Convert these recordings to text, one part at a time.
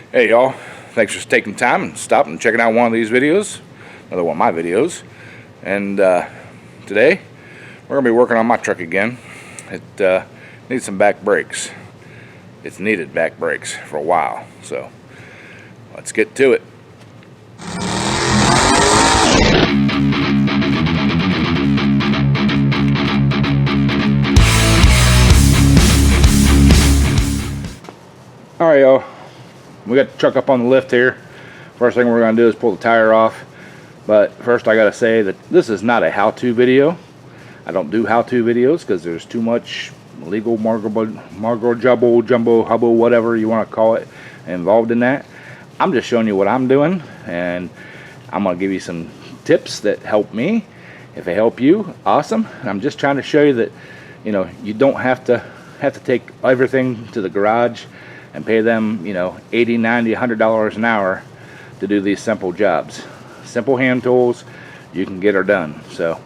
Hey y'all, thanks for taking time and stopping and checking out one of these videos, another one of my videos. And today we're going to be working on my truck again. It needs some back brakes. It's needed back brakes for a while, so let's get to it. Alright y'all, we got the truck up on the lift here. First thing we're going to do is pull the tire off. But first I got to say that this is not a how-to video. I don't do how-to videos because there's too much legal jumbo, hubbo, whatever you want to call it, involved in that. I'm just showing you what I'm doing, and I'm going to give you some tips that help me. If they help you, awesome. And I'm just trying to show you that, you know, you don't have to take everything to the garage and pay them, you know, $80, $90, $100 an hour to do these simple jobs. Simple hand tools, you can get her done. So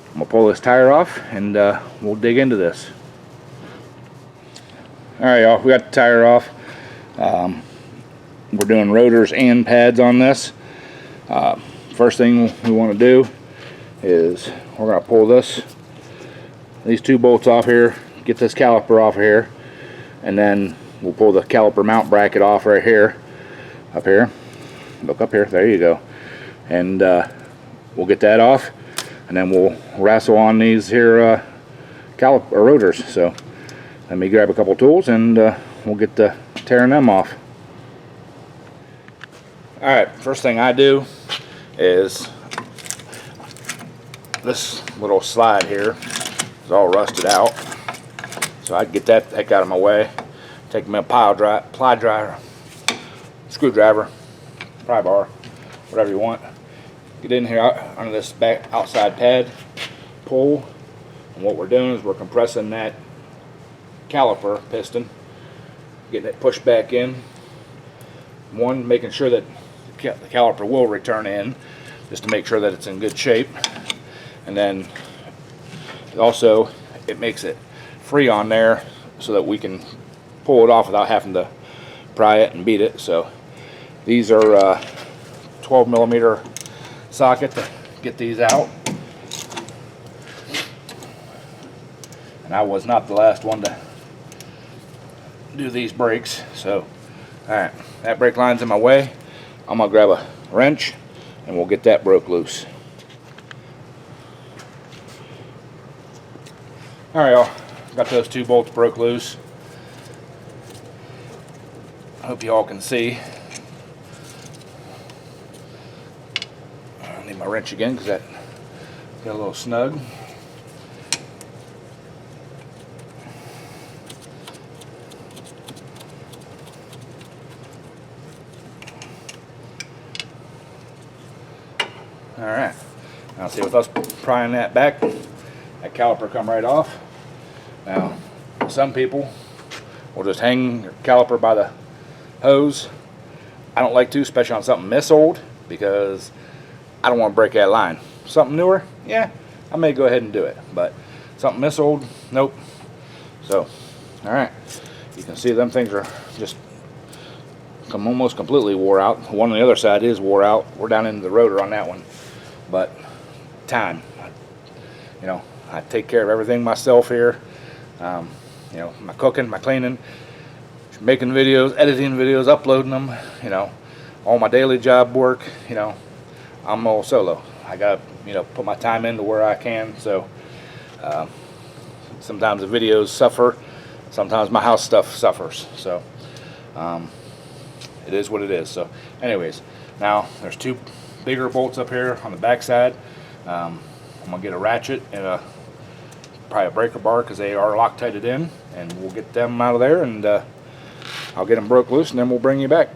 I'm gonna pull this tire off and we'll dig into this. Alright y'all, we got the tire off. We're doing rotors and pads on this. First thing we want to do is we're going to pull these two bolts off here, get this caliper off of here, and then we'll pull the caliper mount bracket off right here, up here. Look up here, there you go. And we'll get that off, and then we'll wrestle on these here caliper rotors. So let me grab a couple tools and we'll get to tearing them off. Alright, first thing I do is this little slide here is all rusted out, so I get that heck out of my way. Take my ply driver, screwdriver, pry bar, whatever you want. Get in here under this back outside pad, pull, and what we're doing is we're compressing that caliper piston, getting it pushed back in. One, making sure that the caliper will return in, just to make sure that it's in good shape. And then also it makes it free on there so that we can pull it off without having to pry it and beat it. So these are 12 millimeter socket to get these out. And I was not the last one to do these brakes. So alright, that brake line's in my way. I'm gonna grab a wrench and we'll get that broke loose. Alright y'all, got those two bolts broke loose. I hope you all can see. I need my wrench again because that got a little snug. Alright, now see, with us prying that back, that caliper come right off. Now, some people will just hang your caliper by the hose. I don't like to, especially on something this old, because I don't want to break that line. Something newer, yeah, I may go ahead and do it, but something this old, nope. So, alright, you can see them things are just almost completely wore out. One on the other side is wore out. We're down into the rotor on that one. But time, you know, I take care of everything myself here. You know, my cooking, my cleaning, making videos, editing videos, uploading them, you know, all my daily job work, you know, I'm all solo. I got, you know, put my time into where I can. So sometimes the videos suffer, sometimes my house stuff suffers. So it is what it is. So anyways, now there's two bigger bolts up here on the back side. I'm gonna get a ratchet and probably a breaker bar because they are Loctited in, and we'll get them out of there, and I'll get them broke loose, and then we'll bring you back.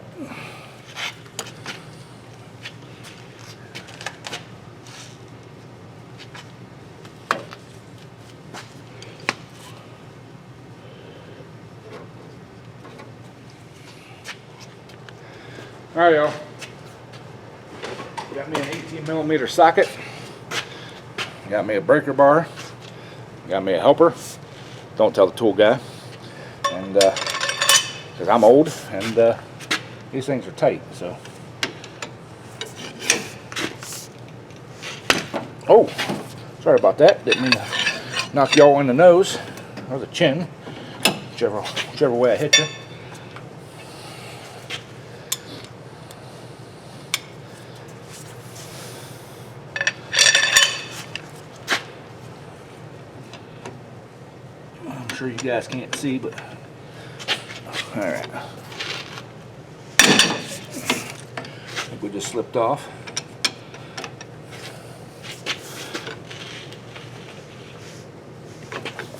Alright y'all, got me an 18 millimeter socket, got me a breaker bar, got me a helper. Don't tell the tool guy, and because I'm old, and these things are tight. So, oh, sorry about that. Didn't mean to knock y'all in the nose or the chin, whichever way I hit you. I'm sure you guys can't see, but all right. I think we just slipped off.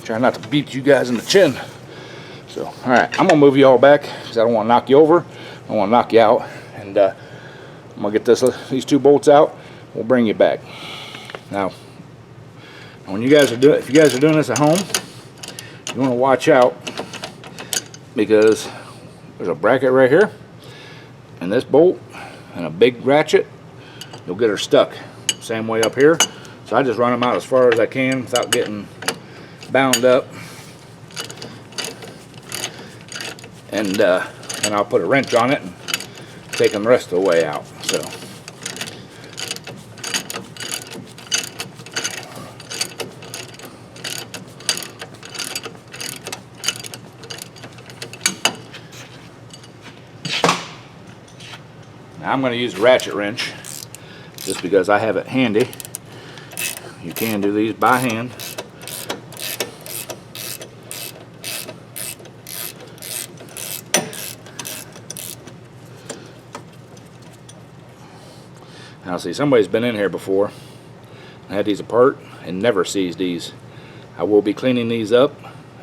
Try not to beat you guys in the chin. So, all right, I'm gonna move you all back because I don't want to knock you over. I want to knock you out, and I'm gonna get these 2 bolts out. We'll bring you back. Now, when you guys are if you guys are doing this at home, you want to watch out because there's a bracket right here, and this bolt and a big ratchet, you'll get her stuck. Same way up here. So I just run them out as far as I can without getting bound up, and then I'll put a wrench on it and take them the rest of the way out. So now I'm going to use a ratchet wrench just because I have it handy. You can do these by hand. Now see, somebody's been in here before, had these apart, and never sees these. I will be cleaning these up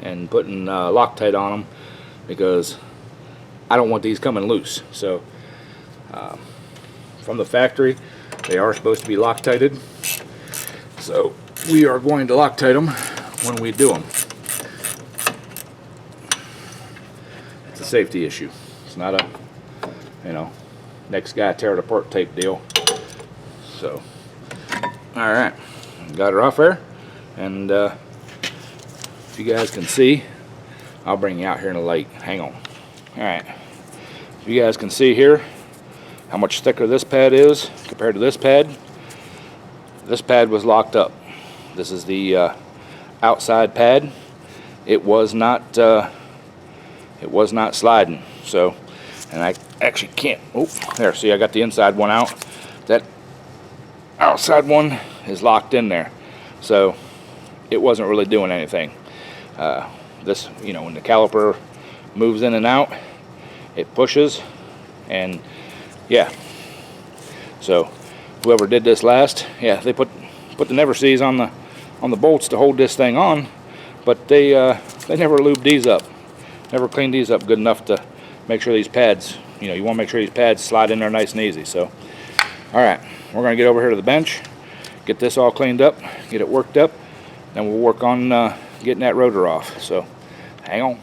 and putting Loctite on them because I don't want these coming loose. So from the factory, they are supposed to be Loctited. So we are going to Loctite them when we do them. It's a safety issue. It's not a, next guy tear it apart type deal. So, all right, got her off there, and if you guys can see, I'll bring you out here in the light. Hang on. All right, if you guys can see here how much thicker this pad is compared to this pad. This pad was locked up. This is the outside pad. It was not sliding. So, and I actually can't. Oh, there. See, I got the inside one out. That outside one is locked in there, so it wasn't really doing anything. This, when the caliper moves in and out, it pushes, and yeah. So whoever did this last, yeah, they put the never sees on the bolts to hold this thing on, but they never lubed these up, never cleaned these up good enough to make sure these pads, you want to make sure these pads slide in there nice and easy. So, all right. We're going to get over here to the bench, get this all cleaned up, get it worked up, then we'll work on getting that rotor off. So, hang on.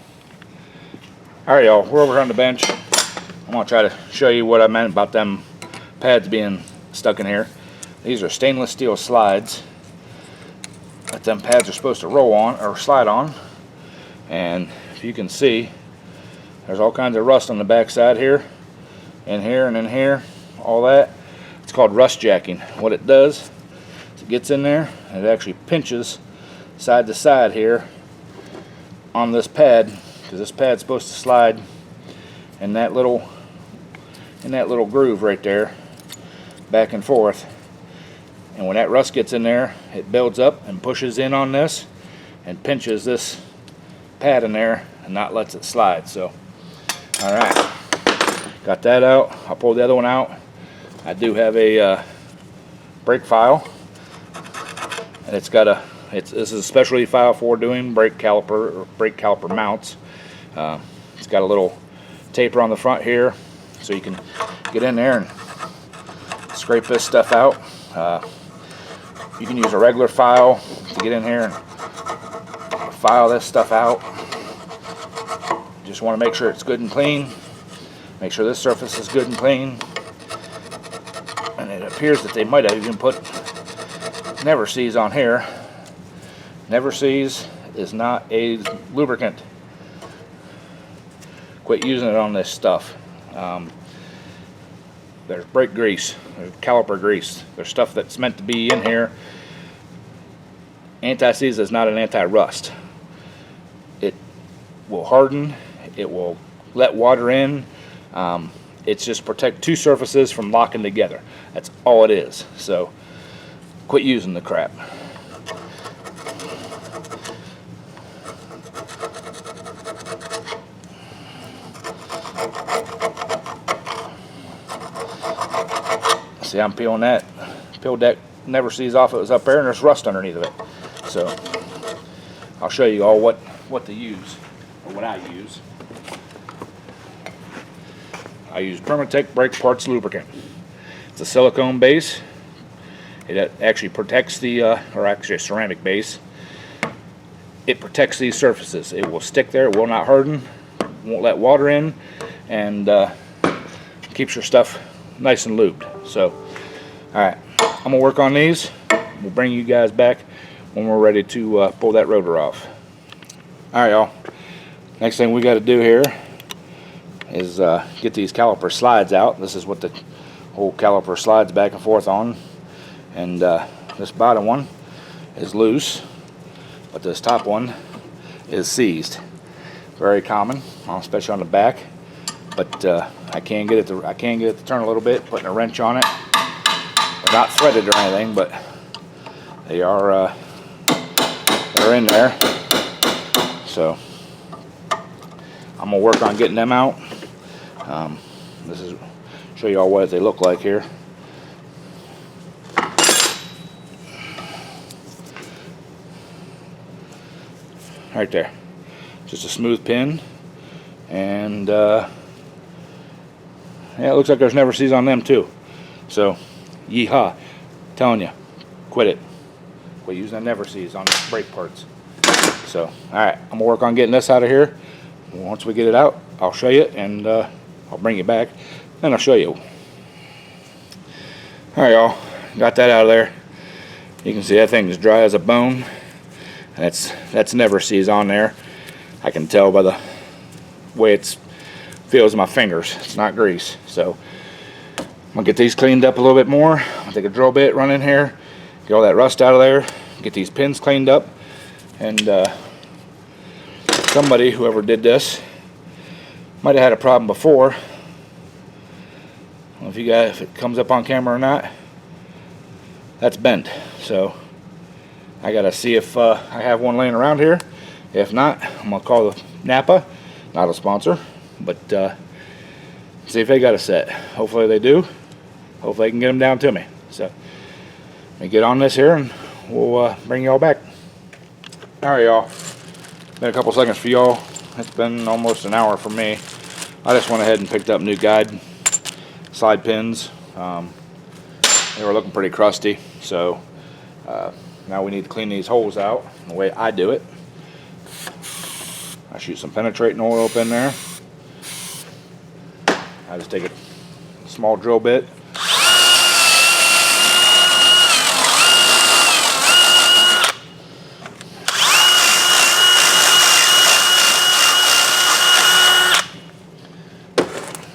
All right, y'all, we're over here on the bench. I'm going to try to show you what I meant about them pads being stuck in here. These are stainless steel slides that them pads are supposed to roll on or slide on. And if you can see, there's all kinds of rust on the back side here, and in here, all that. It's called rust jacking. What it does is it gets in there and it actually pinches side to side here on this pad, because this pad's supposed to slide in that little groove right there, back and forth. And when that rust gets in there, it builds up and pushes in on this and pinches this pad in there and not lets it slide. So, all right, got that out. I'll pull the other one out. I do have a brake file, and it's got this is a specialty file for doing brake caliper mounts. It's got a little taper on the front here, so you can get in there and scrape this stuff out. You can use a regular file to get in here and file this stuff out. Just want to make sure it's good and clean. Make sure this surface is good and clean. And it appears that they might have even put never sees on here. Never sees is not a lubricant. Quit using it on this stuff. there's brake grease, there's caliper grease, there's stuff that's meant to be in here. Anti-seize is not an anti-rust. It will harden, it will let water in. It's just protect two surfaces from locking together. That's all it is. So quit using the crap. See, I'm peeling that. Peeled that never seize off. It was up there and there's rust underneath of it. So I'll show you all what to use, or what I use. I use Permatech Brake Parts Lubricant. It's a silicone base. It actually protects the, or actually a ceramic base. It protects these surfaces. It will stick there, it will not harden, won't let water in, and keeps your stuff nice and lubed. So, alright, I'm going to work on these. We'll bring you guys back when we're ready to pull that rotor off. Alright, y'all. Next thing we got to do here is get these caliper slides out. This is what the whole caliper slides back and forth on. And this bottom one is loose, but this top one is seized. Very common, especially on the back. But I can get it to turn a little bit, putting a wrench on it. They're not threaded or anything, but they are they're in there. So I'm gonna work on getting them out. This is show you all what they look like here. Right there, just a smooth pin, and yeah, it looks like there's never seize on them too. So, yeehaw! Telling you, quit it. Quit using the never seize on brake parts. So, all right, I'm gonna work on getting this out of here. Once we get it out, I'll show you, and I'll bring you back, and I'll show you. All right, y'all, got that out of there. You can see that thing is dry as a bone. That's never seize on there. I can tell by the way it feels in my fingers. It's not grease. So I'm gonna get these cleaned up a little bit more. I'll take a drill bit, run in here, get all that rust out of there, get these pins cleaned up, and somebody, whoever did this, might have had a problem before. I don't know if you guys, if it comes up on camera or not. That's bent. So I gotta see if I have one laying around here. If not, I'm gonna call the Napa, not a sponsor, but see if they got a set. Hopefully they do. Hopefully they can get them down to me. So let me get on this here, and we'll bring y'all back. All right, y'all. Been a couple seconds for y'all. It's been almost an hour for me. I just went ahead and picked up new guide slide pins. They were looking pretty crusty, so now we need to clean these holes out the way I do it. I shoot some penetrating oil up in there. I just take a small drill bit.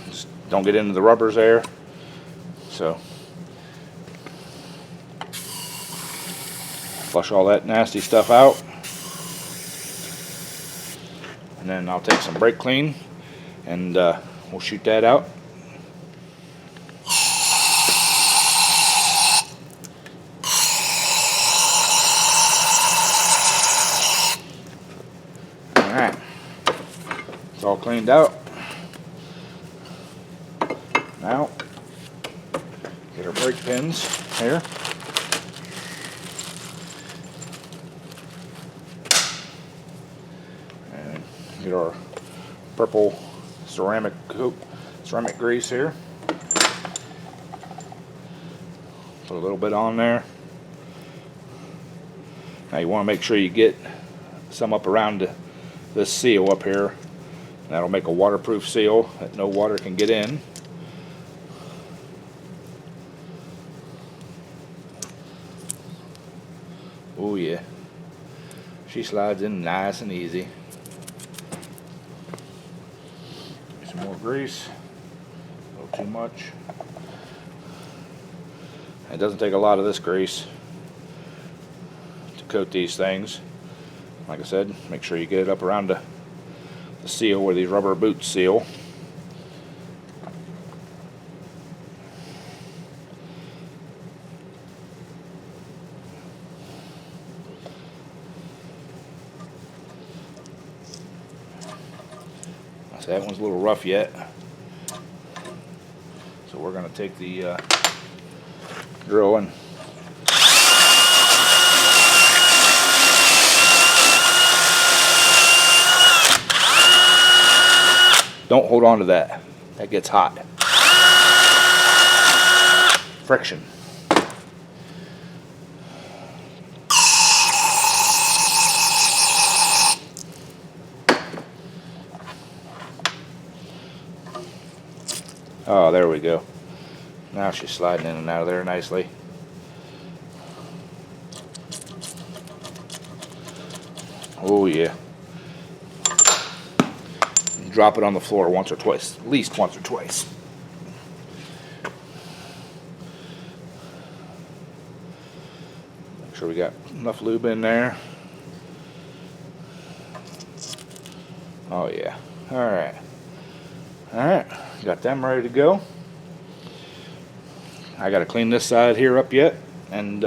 Just don't get into the rubbers there. So flush all that nasty stuff out. And then I'll take some brake clean, and we'll shoot that out. Alright, it's all cleaned out. Now, get our brake pins here. Get our purple ceramic grease here. Put a little bit on there. Now you want to make sure you get some up around this seal up here. That'll make a waterproof seal that no water can get in. Oh yeah, she slides in nice and easy. Some more grease, a little too much. It doesn't take a lot of this grease to coat these things. Like I said, make sure you get it up around the seal where these rubber boots seal. So that one's a little rough yet. So we're going to take the drill and don't hold on to that. That gets hot. Friction. Oh, there we go. Now she's sliding in and out of there nicely. Oh yeah. Drop it on the floor once or twice, at least once or twice. Make sure we got enough lube in there. Oh yeah. Alright. Alright. Got them ready to go. I got to clean this side here up yet, and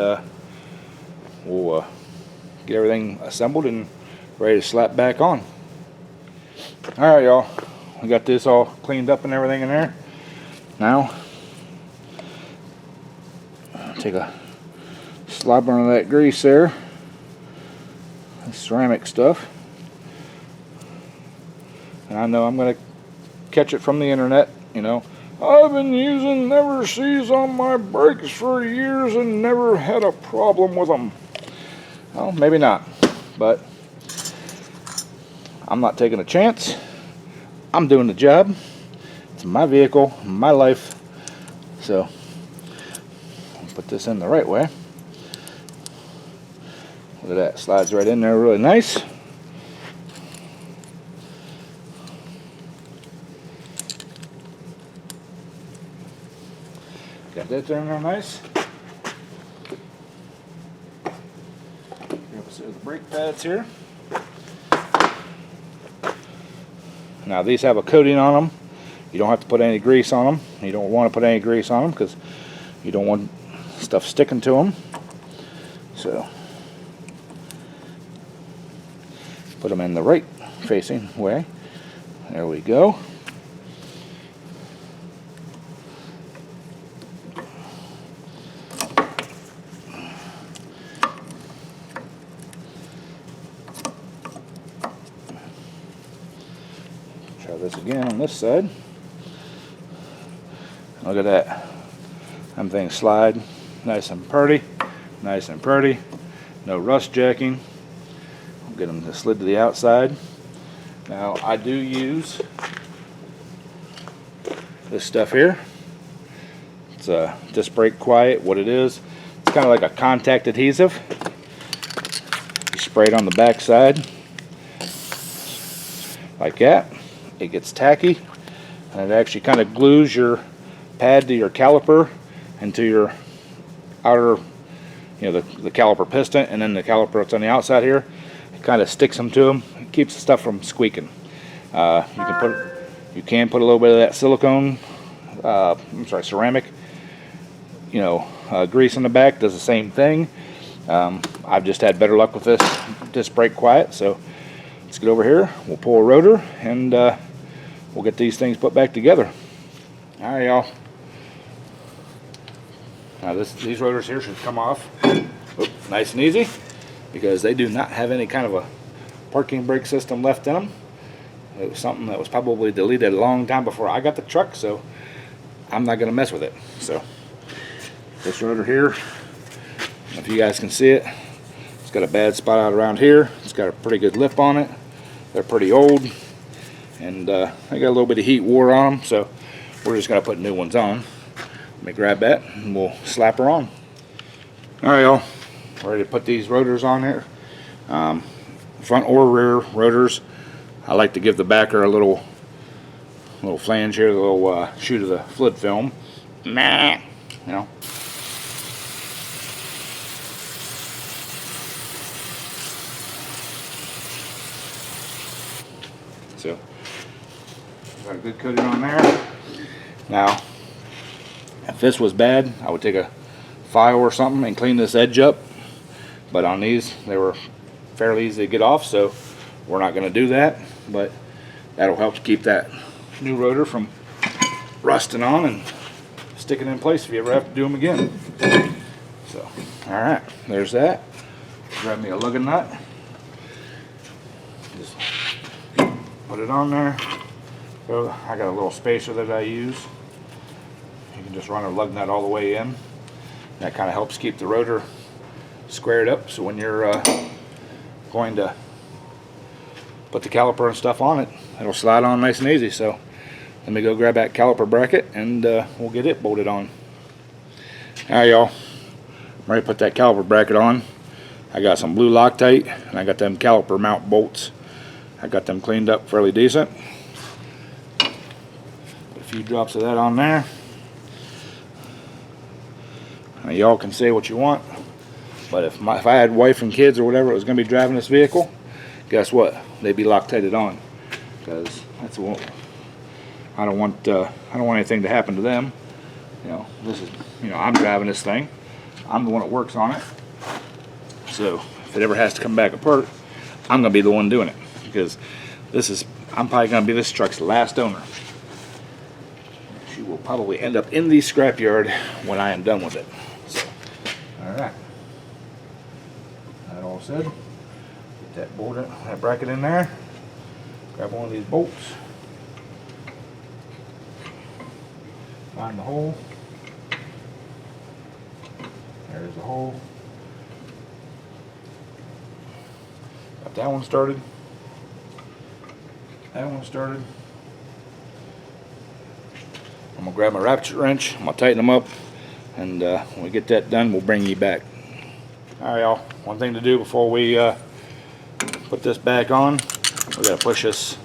we'll get everything assembled and ready to slap back on. Alright, y'all, we got this all cleaned up and everything in there. Now take a slobber of that grease there, this ceramic stuff, and I know I'm going to catch it from the internet. You know, I've been using Never Sees on my brakes for years and never had a problem with them. Well, maybe not, but I'm not taking a chance. I'm doing the job. It's my vehicle, my life. So I'll put this in the right way. Look at that, slides right in there really nice. Got that in there nice. Grab a set of the brake pads here. Now these have a coating on them. You don't have to put any grease on them. You don't want to put any grease on them because you don't want stuff sticking to them. So put them in the right facing way. There we go. Try this again on this side. Look at that. Them things slide nice and pretty. Nice and pretty. No rust jacking. I'll get them slid to the outside. Now I do use this stuff here. It's a disc brake quiet. What it is, it's kind of like a contact adhesive. You spray it on the back side like that. It gets tacky, and it actually kind of glues your pad to your caliper and to your outer, you know, the caliper piston, and then the caliper that's on the outside here. It kind of sticks them to them. It keeps the stuff from squeaking. You can put a little bit of that silicone, ceramic, you know, grease on the back. Does the same thing. I've just had better luck with this disc brake quiet. So let's get over here. We'll pull a rotor and we'll get these things put back together. All right, y'all. Now these rotors here should come off nice and easy because they do not have any kind of a parking brake system left in them. It was something that was probably deleted a long time before I got the truck, so I'm not going to mess with it. So this rotor here, if you guys can see it, it's got a bad spot out around here. It's got a pretty good lip on it. They're pretty old, and I got a little bit of heat wore on them, so we're just going to put new ones on. Let me grab that and we'll slap her on. Alright, y'all, ready to put these rotors on here. Front or rear rotors. I like to give the backer a little flange here, a little shoot of the fluid film. You know. Got a good coating on there. Now, if this was bad, I would take a file or something and clean this edge up. But on these, they were fairly easy to get off, so we're not going to do that. But that'll help to keep that new rotor from rusting on and sticking in place if you ever have to do them again. So, alright, there's that. Grab me a lugging nut. Just put it on there. So I got a little spacer that I use. You can just run a lug nut all the way in. That kind of helps keep the rotor squared up, so when you're going to put the caliper and stuff on it, it'll slide on nice and easy. So let me go grab that caliper bracket and we'll get it bolted on. Alright y'all, I'm ready to put that caliper bracket on. I got some blue Loctite and I got them caliper mount bolts. I got them cleaned up fairly decent. Put a few drops of that on there. Now y'all can say what you want, but if I had wife and kids or whatever that was going to be driving this vehicle, guess what? They'd be Loctited on, because that's what I don't want anything to happen to them. You know, this is, you know, I'm driving this thing. I'm the one that works on it. So if it ever has to come back apart, I'm going to be the one doing it, because I'm probably going to be this truck's last owner. She will probably end up in the scrapyard when I am done with it. So, alright. That all said, get that bracket in there. Grab one of these bolts. Find the hole. There's the hole. Got that one started. That one started. I'm going to grab my ratchet wrench. I'm going to tighten them up. And when we get that done, we'll bring you back. Alright y'all, one thing to do before we put this back on, we got to push this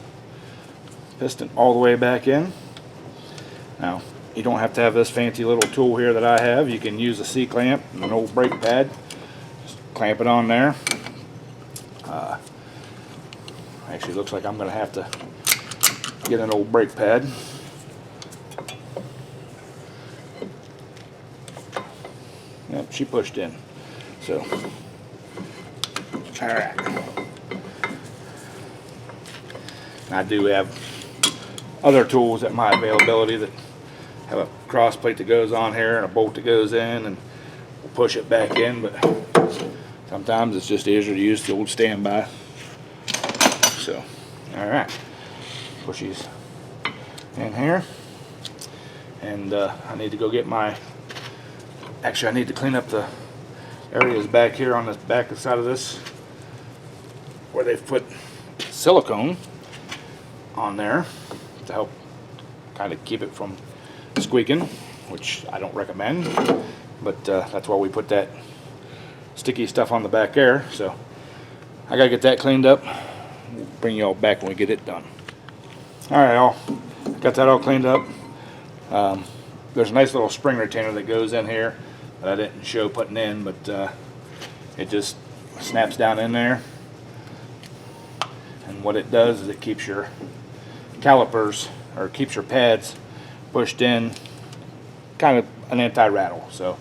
piston all the way back in. Now, you don't have to have this fancy little tool here that I have. You can use a C-clamp and an old brake pad. Just clamp it on there. Actually, looks like I'm going to have to get an old brake pad. Yep, she pushed in. So, alright. I do have other tools at my availability that have a cross plate that goes on here and a bolt that goes in, and we'll push it back in, but sometimes it's just easier to use the old standby. So, alright. Push these in here. And I need to go get my... Actually, I need to clean up the areas back here on the back side of this where they've put silicone on there to help kind of keep it from squeaking, which I don't recommend, but that's why we put that sticky stuff on the back there. So I gotta get that cleaned up. We'll bring you all back when we get it done. Alright y'all, got that all cleaned up. There's a nice little spring retainer that goes in here that I didn't show putting in, but it just snaps down in there, and what it does is it keeps your calipers, or keeps your pads pushed in, kind of an anti-rattle. So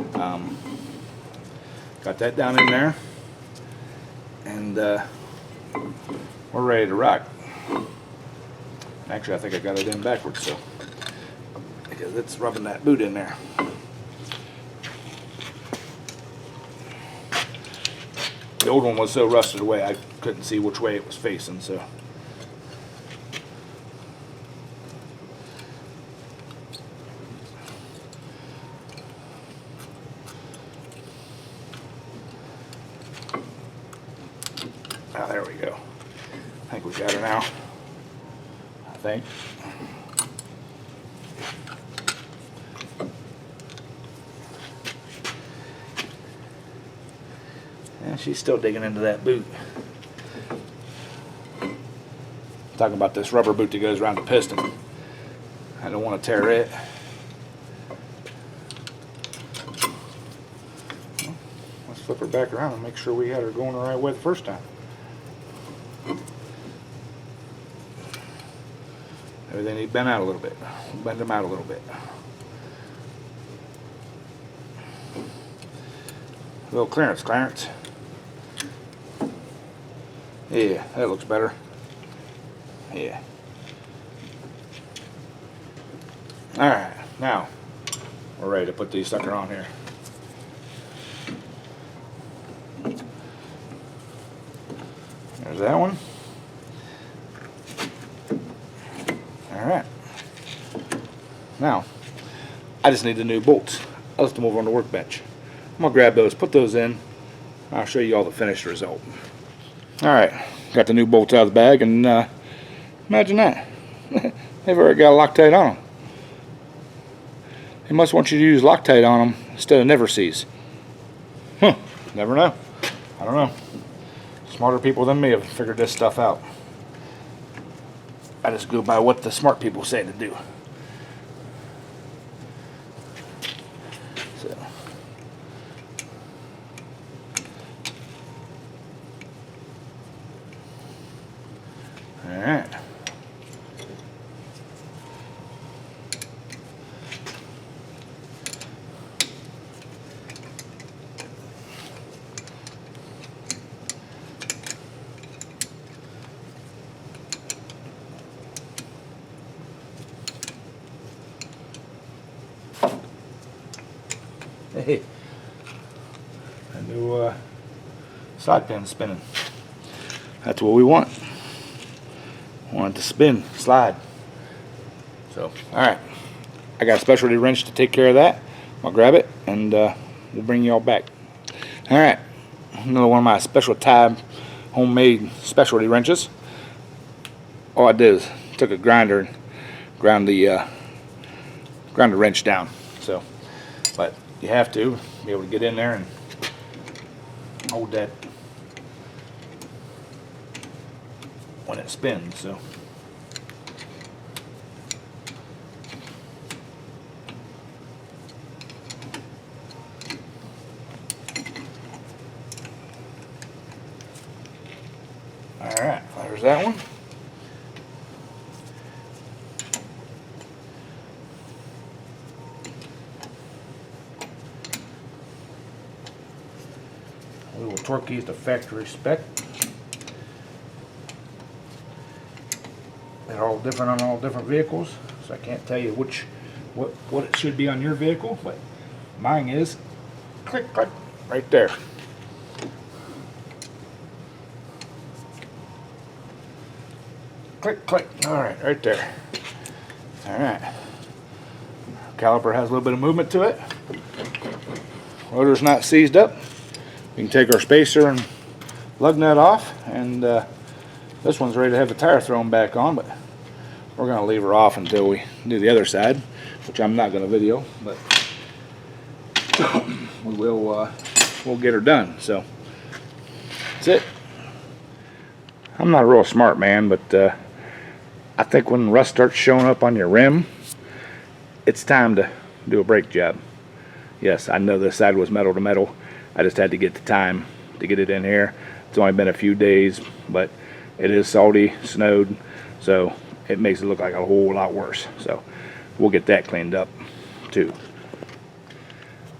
got that down in there, and we're ready to rock. Actually, I think I got it in backwards, so because it's rubbing that boot in there. The old one was so rusted away I couldn't see which way it was facing, so there we go. I think we got her now. I think. And she's still digging into that boot. Talking about this rubber boot that goes around the piston. I don't want to tear it. Well, let's flip her back around and make sure we had her going the right way the first time. Maybe they need bent out a little bit. Bend them out a little bit. A little clearance, Clarence. Yeah, that looks better. Yeah. Alright, now we're ready to put these sucker on here. There's that one. Alright. Now, I just need the new bolts. I'll just move on the workbench. I'm going to grab those, put those in. I'll show you all the finished result. Alright, got the new bolts out of the bag, and imagine that. They've already got Loctite on them. They must want you to use Loctite on them instead of never sees. Huh, never know. I don't know. Smarter people than me have figured this stuff out. I just go by what the smart people say to do. So. Alright. Hey, a new side pin spinning. That's what we want. Want it to spin, slide. So, alright. I got a specialty wrench to take care of that. I'll grab it and we'll bring you all back. Alright. Another one of my special tab homemade specialty wrenches. All I did is took a grinder and ground the wrench down. So, but you have to be able to get in there and hold that when it spins. So alright, there's that one. We will torque these to factory spec. They're all different on all different vehicles, so I can't tell you what it should be on your vehicle, but mine is click click right there. Click click. All right there. All right. Caliper has a little bit of movement to it. Rotor's not seized up. We can take our spacer and lug nut off, and this one's ready to have the tire thrown back on, but we're going to leave her off until we do the other side, which I'm not going to video, but we'll get her done. So that's it. I'm not a real smart man, but I think when rust starts showing up on your rim, it's time to do a brake job. Yes, I know this side was metal to metal. I just had to get the time to get it in here. It's only been a few days, but it is salty, snowed, so it makes it look like a whole lot worse. So we'll get that cleaned up too.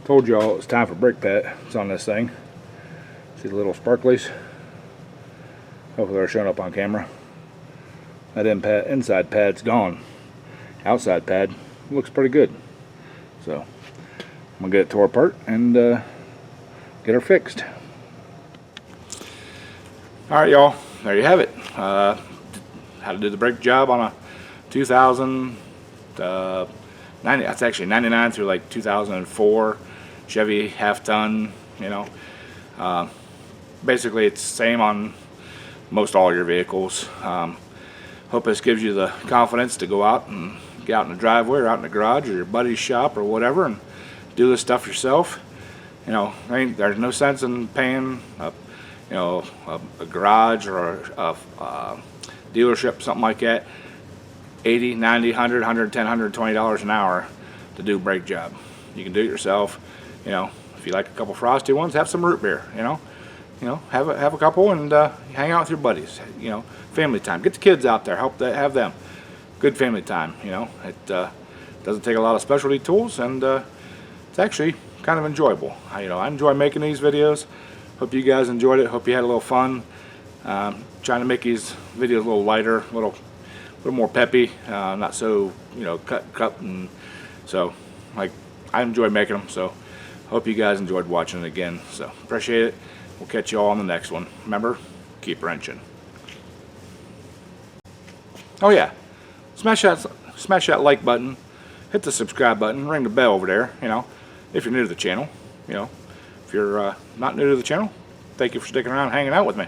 Told y'all it's time for brake pads on this thing. See the little sparklies? Hopefully they're showing up on camera. That inside pad's gone. Outside pad looks pretty good. So I'm gonna get it tore apart and get her fixed. Alright y'all, there you have it. How to do the brake job on a 2000 that's actually 99 through like 2004 Chevy half-ton, you know. Basically it's the same on most all your vehicles. Hope this gives you the confidence to go out and get out in the driveway or out in the garage or your buddy's shop or whatever and do this stuff yourself. You know, there's no sense in paying a garage or a dealership, something like that, $80, $90, $100, $110, $120 an hour to do a brake job. You can do it yourself. You know, if you like a couple frosty ones, have some root beer. You know, have a couple and hang out with your buddies. You know, family time. Get the kids out there. Have them. good family time. You know, it doesn't take a lot of specialty tools, and it's actually kind of enjoyable. I enjoy making these videos. Hope you guys enjoyed it. Hope you had a little fun. Trying to make these videos a little lighter, a little more peppy, not so cut, and so like I enjoy making them. So hope you guys enjoyed watching it again. So appreciate it. We'll catch you all on the next one. Remember, keep wrenching. Oh yeah, smash that like button, hit the subscribe button, ring the bell over there. If you're new to the channel, if you're not new to the channel, thank you for sticking around and hanging out with me.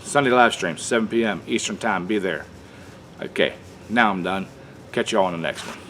Sunday live streams, 7 p.m. Eastern time. Be there. Okay, now I'm done. Catch you all on the next one.